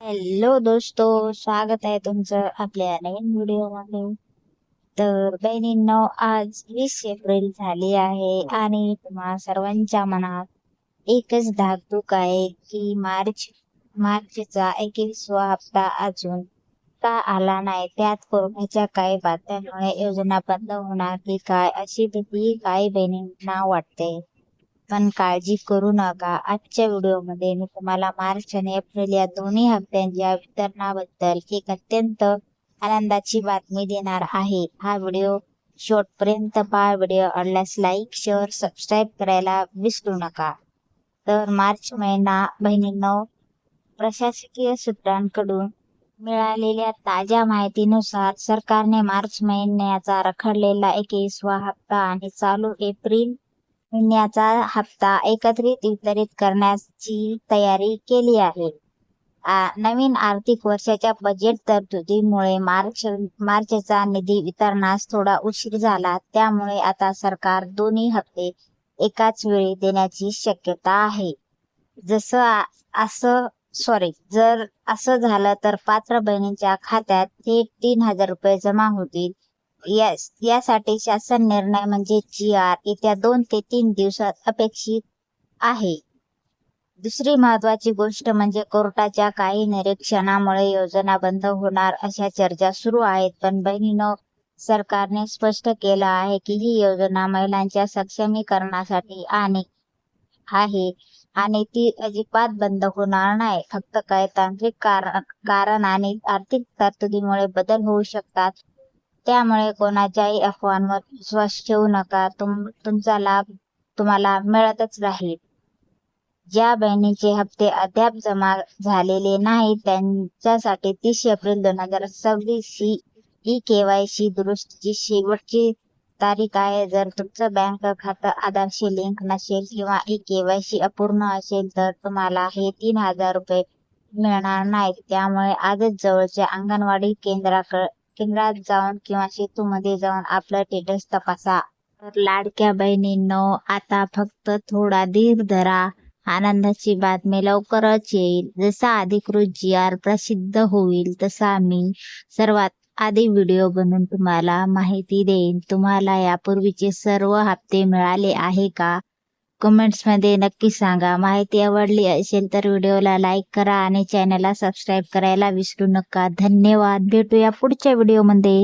Hello दोस्तो, स्वागत आहे तुमचं आपल्या नवीन व्हिडिओ मध्ये. तर बहिणींनो, आज 20 एप्रिल झाली आहे आणि तुम्हा सर्वांच्या मनात एकच धाकधूक आहे की मार्चचा 21वा हप्ता अजून का आला नाही. त्यात कोरोनाच्या काही बातम्यांमुळे योजना बंद होणार की काय अशी भीती काही बहिणींना वाटते. पण काळजी करू नका. आजच्या व्हिडिओमध्ये मी तुम्हाला मार्च आणि एप्रिल या दोन्ही हप्त्यांच्या वितरणाबद्दल एक अत्यंत आनंदाची बातमी देणार आहे. हा व्हिडिओ शेवटपर्यंत पहा. व्हिडिओ आवडल्यास लाईक, शेअर, सबस्क्राईब करायला विसरू नका. तर मार्च महिना बहिणींनो, प्रशासकीय सूत्रांकडून मिळालेल्या ताज्या माहितीनुसार सरकारने मार्च महिन्याचा रखडलेला 21वा हप्ता आणि चालू एप्रिल महिन्याचा हप्ता एकत्रित वितरित करण्याची तयारी केली आहे. नवीन आर्थिक वर्षाच्या बजेट तरतुदीमुळे मार्चचा निधी वितरणास थोडा उशीर झाला. त्यामुळे आता सरकार दोन्ही हप्ते एकाच वेळी देण्याची शक्यता आहे. जर असं झालं तर पात्र बहिणींच्या खात्यात थेट 3,000 रुपये जमा होतील. यासाठी शासन निर्णय म्हणजे GR येत्या 2 ते 3 दिवसात अपेक्षित आहे. दुसरी महत्वाची गोष्ट म्हणजे कोर्टाच्या काही निरीक्षणामुळे योजना बंद होणार अशा चर्चा सुरू आहेत. पण बहिणींनो, सरकारने स्पष्ट केलं आहे की ही योजना महिलांच्या सक्षमीकरणासाठी आहे आणि ती अजिबात बंद होणार नाही. फक्त काही तांत्रिक कारण आणि आर्थिक तरतुदीमुळे बदल होऊ शकतात. त्यामुळे कोणाच्याही अफवांवर विश्वास ठेवू नका. तुमचा लाभ तुम्हाला मिळतच राहील. ज्या बहिणीचे हप्ते अद्याप जमा झालेले नाहीत त्यांच्यासाठी 30 एप्रिल 2026 ही KYC दुरुस्तीची शेवटची तारीख आहे. जर तुमचं बँक खातं आधारशी लिंक नसेल किंवा KYC अपूर्ण असेल तर तुम्हाला हे 3,000 रुपये मिळणार नाहीत. त्यामुळे आजच जवळच्या अंगणवाडी केंद्रात जाऊन किंवा सेतूमध्ये जाऊन आपलं स्टेटस तपासा. तर लाडक्या बहिणींनो, आता फक्त थोडा धीर धरा. आनंदाची बातमी लवकरच येईल. जसा अधिकृत GR प्रसिद्ध होईल तसा मी सर्वात आधी व्हिडिओ बनवून तुम्हाला माहिती देईन. तुम्हाला यापूर्वीचे सर्व हप्ते मिळाले आहे का? कमेंट्स मध्ये नक्की सांगा. माहिती आवडली असेल तर व्हिडिओला लाईक करा आणि चॅनलला सबस्क्राईब करायला विसरू नका. धन्यवाद. भेटूया पुढच्या व्हिडिओमध्ये.